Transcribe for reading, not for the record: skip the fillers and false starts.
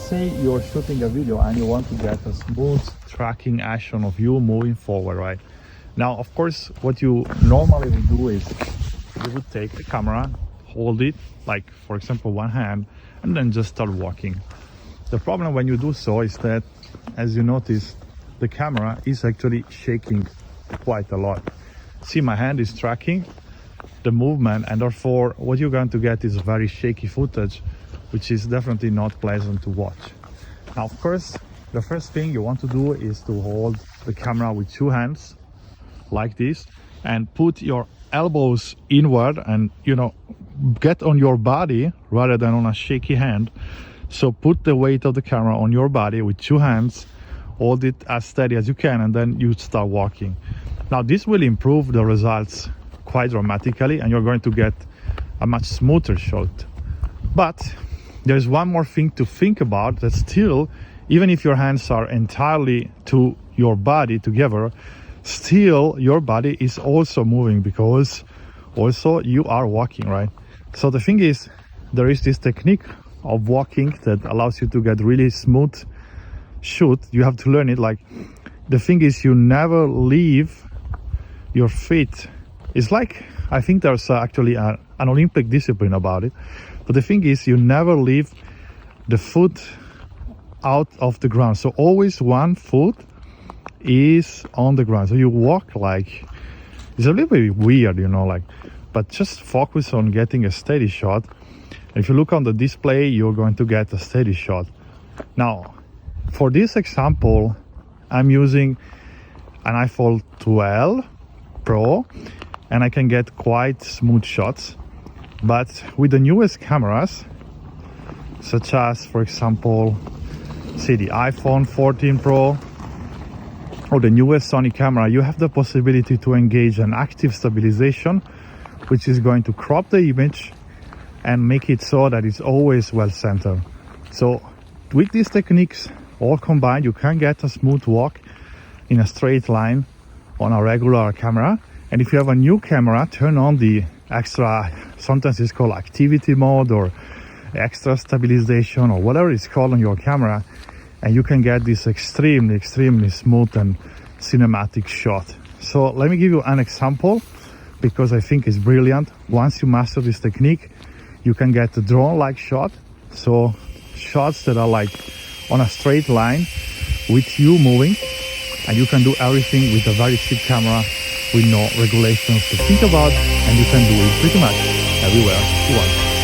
say you're shooting a video and you want to get a smooth tracking action of you moving forward, right? Now, of course, what you normally would do is you would take the camera, hold it, like for example, one hand, and then just start walking. The problem when you do so is that, as you notice, the camera is actually shaking quite a lot. See, my hand is tracking the movement, and therefore what you're going to get is very shaky footage, which is definitely not pleasant to watch. Now, of course, the first thing you want to do is to hold the camera with two hands like this and put your elbows inward and, you know, get on your body rather than on a shaky hand. So put the weight of the camera on your body with two hands, hold it as steady as you can, and then you start walking. Now, this will improve the results quite dramatically, and you're going to get a much smoother shot. But there's one more thing to think about, that still, even if your hands are entirely to your body together, still your body is also moving, because also you are walking, right? So the thing is, there is this technique of walking that allows you to get really smooth shoot. You have to learn it. Like, the thing is, you never leave your feet. It's like, I think there's actually an Olympic discipline about it. But the thing is, you never leave the foot out of the ground. So always one foot is on the ground. So you walk like, it's a little bit weird, you know, like, but just focus on getting a steady shot. And if you look on the display, you're going to get a steady shot. Now, for this example, I'm using an iPhone 12 Pro, and I can get quite smooth shots. But with the newest cameras, such as, for example, say the iPhone 14 Pro or the newest Sony camera, you have the possibility to engage an active stabilization, which is going to crop the image and make it so that it's always well centered. So with these techniques all combined, you can get a smooth walk in a straight line on a regular camera. And if you have a new camera, turn on the extra, sometimes it's called activity mode or extra stabilization or whatever it's called on your camera, and you can get this extremely smooth and cinematic shot. So let me give you an example, because I think it's brilliant. Once you master this technique, you can get a drone-like shot. So shots that are like on a straight line with you moving, and you can do everything with a very cheap camera with no regulations to think about, and you can do it pretty much everywhere you want.